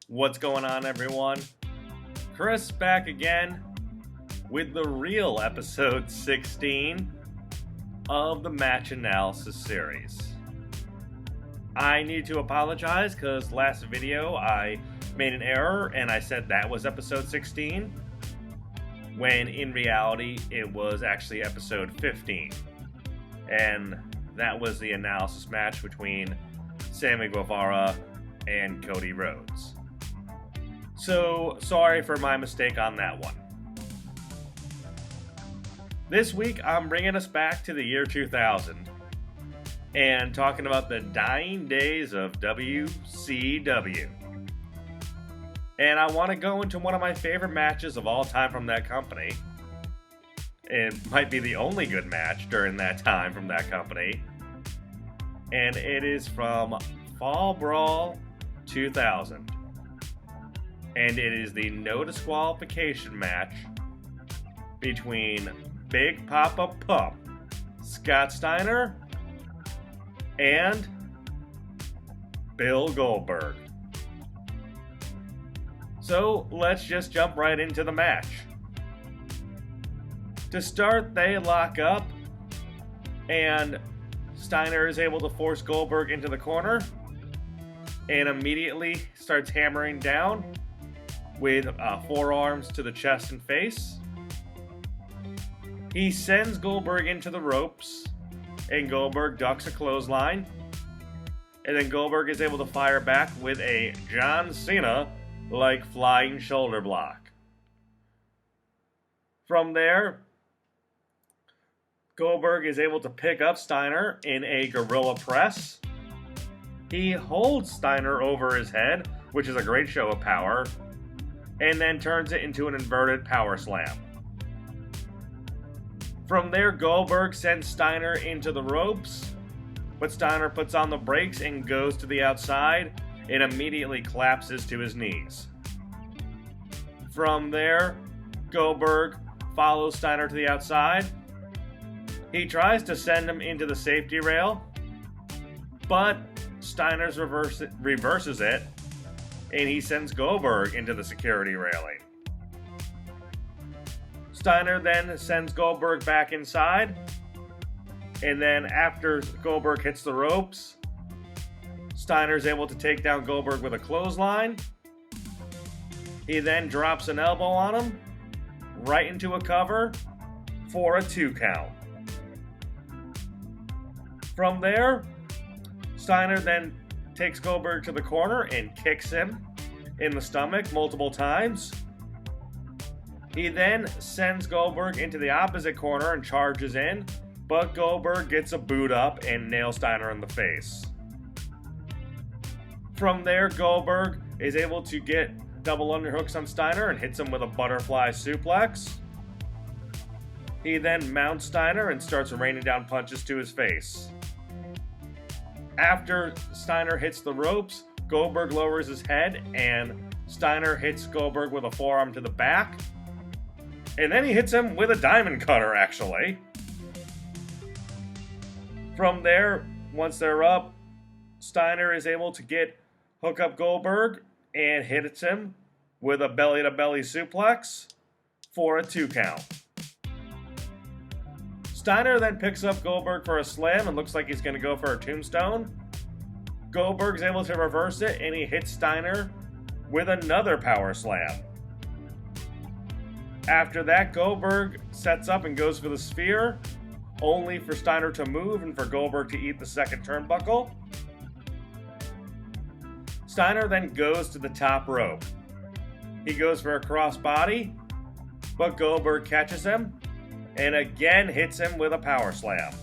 What's going on, everyone? Chris back again with the real episode 16 of the match analysis series. I need to apologize because last video I made an error and I said that was episode 16 when in reality it was actually episode 15, and that was the analysis match between Sammy Guevara and Cody Rhodes. So, sorry for my mistake on that one. This week, I'm bringing us back to the year 2000 and talking about the dying days of WCW. And I want to go into one of my favorite matches of all time from that company. It might be the only good match during that time from that company. And it is from Brawl 2000. And it is the no disqualification match between Big Poppa Pup, Scott Steiner, and Bill Goldberg. So let's just jump right into the match. To start, they lock up, and Steiner is able to force Goldberg into the corner and immediately starts hammering down with forearms to the chest and face. He sends Goldberg into the ropes, and Goldberg ducks a clothesline. And then Goldberg is able to fire back with a John Cena-like flying shoulder block. From there, Goldberg is able to pick up Steiner in a gorilla press. He holds Steiner over his head, which is a great show of power, and then turns it into an inverted power slam. From there, Goldberg sends Steiner into the ropes, but Steiner puts on the brakes and goes to the outside and immediately collapses to his knees. From there, Goldberg follows Steiner to the outside. He tries to send him into the safety rail, but Steiner reverses it, and he sends Goldberg into the security railing. Steiner then sends Goldberg back inside, and then after Goldberg hits the ropes, Steiner's able to take down Goldberg with a clothesline. He then drops an elbow on him, right into a cover, for a 2 count. From there, Steiner then takes Goldberg to the corner and kicks him in the stomach multiple times. He then sends Goldberg into the opposite corner and charges in, but Goldberg gets a boot up and nails Steiner in the face. From there, Goldberg is able to get double underhooks on Steiner and hits him with a butterfly suplex. He then mounts Steiner and starts raining down punches to his face. After Steiner hits the ropes, Goldberg lowers his head and Steiner hits Goldberg with a forearm to the back. And then he hits him with a diamond cutter, actually. From there, once they're up, Steiner is able to hook up Goldberg and hits him with a belly-to-belly suplex for a 2 count. Steiner then picks up Goldberg for a slam and looks like he's going to go for a tombstone. Goldberg's able to reverse it and he hits Steiner with another power slam. After that, Goldberg sets up and goes for the spear, only for Steiner to move and for Goldberg to eat the second turnbuckle. Steiner then goes to the top rope. He goes for a crossbody, but Goldberg catches him and again hits him with a power slam.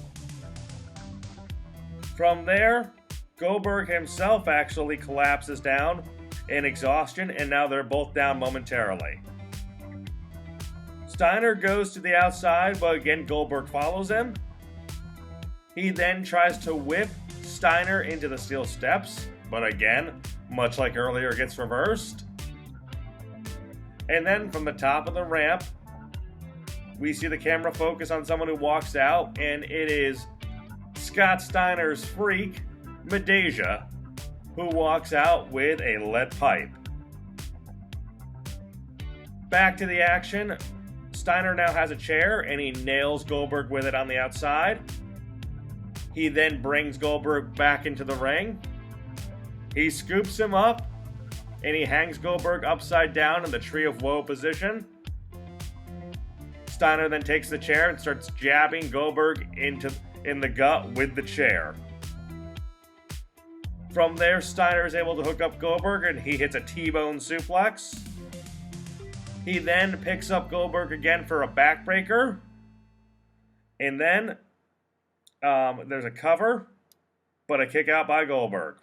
From there, Goldberg himself actually collapses down in exhaustion, and now they're both down momentarily. Steiner goes to the outside, but again Goldberg follows him. He then tries to whip Steiner into the steel steps, but again, much like earlier, gets reversed. And then from the top of the ramp, we see the camera focus on someone who walks out, and it is Scott Steiner's freak, Medeja, who walks out with a lead pipe. Back to the action. Steiner now has a chair, and he nails Goldberg with it on the outside. He then brings Goldberg back into the ring. He scoops him up, and he hangs Goldberg upside down in the Tree of Woe position. Steiner then takes the chair and starts jabbing Goldberg in the gut with the chair. From there, Steiner is able to hook up Goldberg, and he hits a T-bone suplex. He then picks up Goldberg again for a backbreaker. And then there's a cover, but a kick out by Goldberg.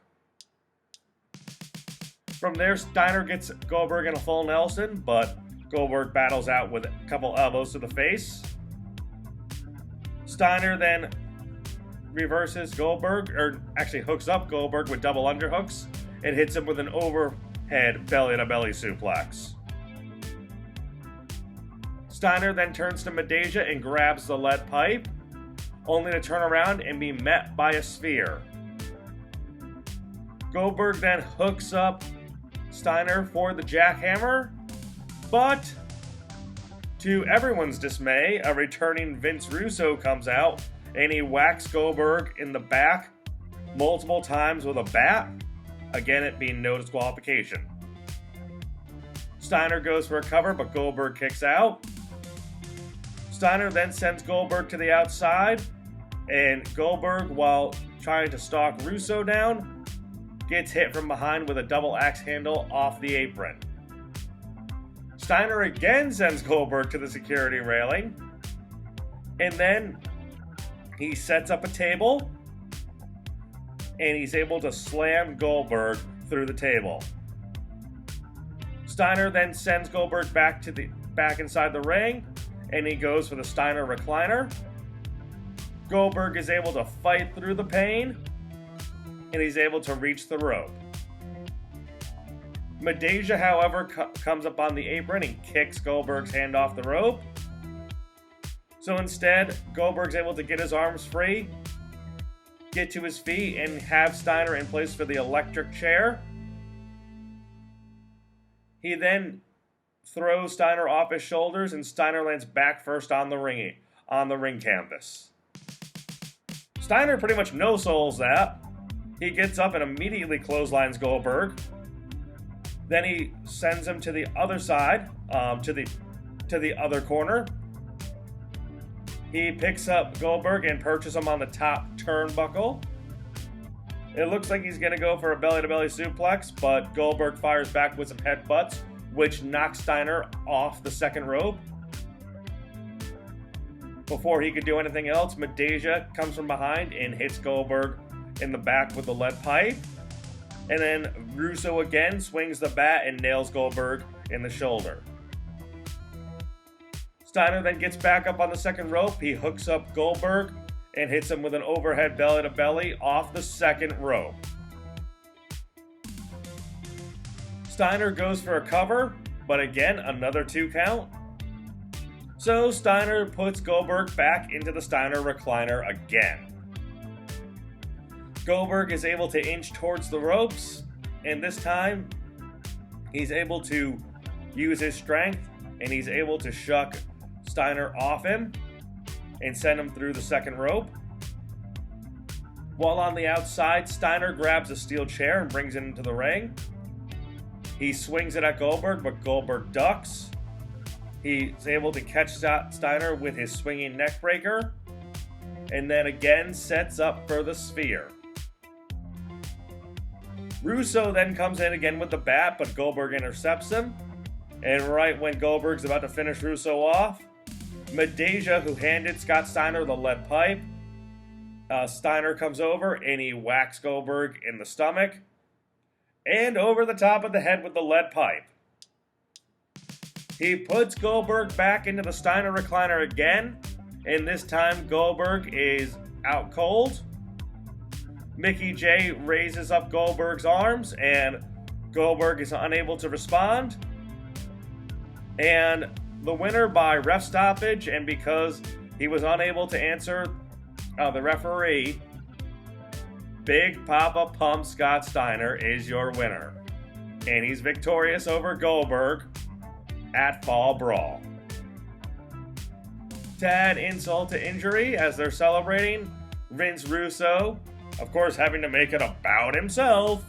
From there, Steiner gets Goldberg in a full Nelson, but Goldberg battles out with a couple elbows to the face. Steiner then reverses Goldberg, or actually hooks up Goldberg with double underhooks, and hits him with an overhead belly-to-belly suplex. Steiner then turns to Medeja and grabs the lead pipe, only to turn around and be met by a sphere. Goldberg then hooks up Steiner for the jackhammer, but to everyone's dismay, a returning Vince Russo comes out and he whacks Goldberg in the back multiple times with a bat, again it being no disqualification. Steiner goes for a cover, but Goldberg kicks out. Steiner then sends Goldberg to the outside, and Goldberg, while trying to stalk Russo down, gets hit from behind with a double axe handle off the apron. Steiner again sends Goldberg to the security railing, and then he sets up a table, and he's able to slam Goldberg through the table. Steiner then sends Goldberg back inside the ring, and he goes for the Steiner recliner. Goldberg is able to fight through the pain, and he's able to reach the rope. Medeja, however, comes up on the apron and kicks Goldberg's hand off the rope. So instead, Goldberg's able to get his arms free, get to his feet, and have Steiner in place for the electric chair. He then throws Steiner off his shoulders, and Steiner lands back first on the ring canvas. Steiner pretty much no-souls that. He gets up and immediately clotheslines Goldberg. Then he sends him to the other side, to the other corner. He picks up Goldberg and perches him on the top turnbuckle. It looks like he's going to go for a belly-to-belly suplex, but Goldberg fires back with some headbutts, which knocks Steiner off the second rope. Before he could do anything else, Medeja comes from behind and hits Goldberg in the back with the lead pipe. And then Russo again swings the bat and nails Goldberg in the shoulder. Steiner then gets back up on the second rope. He hooks up Goldberg and hits him with an overhead belly-to-belly off the second rope. Steiner goes for a cover, but again, another 2 count. So Steiner puts Goldberg back into the Steiner recliner again. Goldberg is able to inch towards the ropes, and this time he's able to use his strength, and he's able to shuck Steiner off him and send him through the second rope. While on the outside, Steiner grabs a steel chair and brings it into the ring. He swings it at Goldberg, but Goldberg ducks. He's able to catch Steiner with his swinging neck breaker, and then again sets up for the sphere. Russo then comes in again with the bat, but Goldberg intercepts him. And right when Goldberg's about to finish Russo off, Medeja, who handed Scott Steiner the lead pipe, Steiner comes over and he whacks Goldberg in the stomach and over the top of the head with the lead pipe. He puts Goldberg back into the Steiner recliner again, and this time Goldberg is out cold. Mickey J raises up Goldberg's arms, and Goldberg is unable to respond. And the winner by ref stoppage, and because he was unable to answer the referee, Big Poppa Pump Scott Steiner is your winner. And he's victorious over Goldberg at Fall Brawl. To add insult to injury, as they're celebrating, Vince Russo, of course having to make it about himself,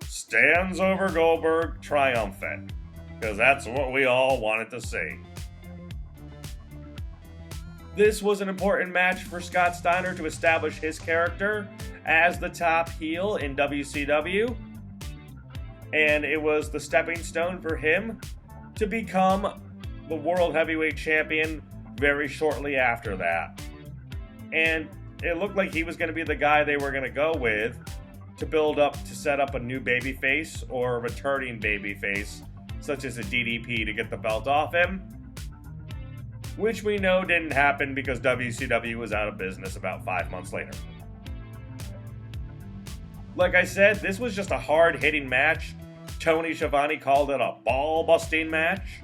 stands over Goldberg triumphant, because that's what we all wanted to see. This was an important match for Scott Steiner to establish his character as the top heel in WCW, and it was the stepping stone for him to become the World Heavyweight Champion very shortly after that. And it looked like he was going to be the guy they were going to go with to build up to set up a new babyface or a returning babyface, such as a DDP, to get the belt off him, which we know didn't happen because WCW was out of business about 5 months later. Like I said, this was just a hard-hitting match. Tony Schiavone called it a ball-busting match.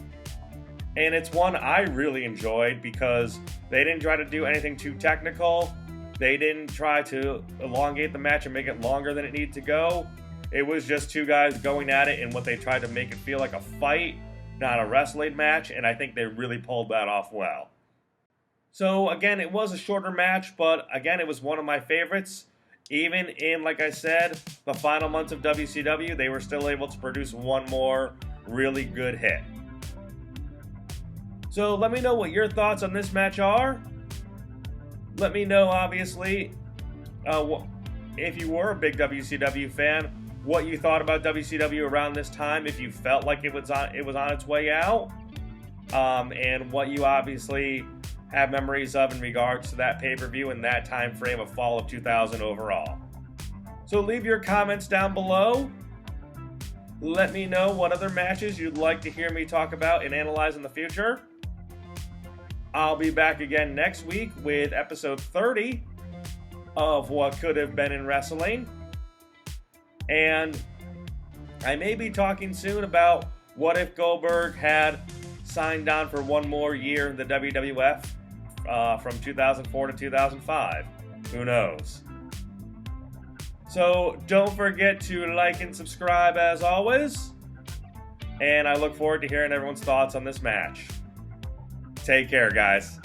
And it's one I really enjoyed because they didn't try to do anything too technical. They didn't try to elongate the match and make it longer than it needed to go. It was just two guys going at it in what they tried to make it feel like a fight, not a wrestling match, and I think they really pulled that off well. So again, it was a shorter match, but again, it was one of my favorites. Even in, like I said, the final months of WCW, they were still able to produce one more really good hit. So let me know what your thoughts on this match are. Let me know, obviously, if you were a big WCW fan, what you thought about WCW around this time, if you felt like it was on its way out, and what you obviously have memories of in regards to that pay-per-view and that time frame of fall of 2000 overall. So leave your comments down below. Let me know what other matches you'd like to hear me talk about and analyze in the future. I'll be back again next week with episode 30 of What Could Have Been in Wrestling. And I may be talking soon about what if Goldberg had signed on for one more year in the WWF from 2004 to 2005. Who knows? So don't forget to like and subscribe as always. And I look forward to hearing everyone's thoughts on this match. Take care, guys.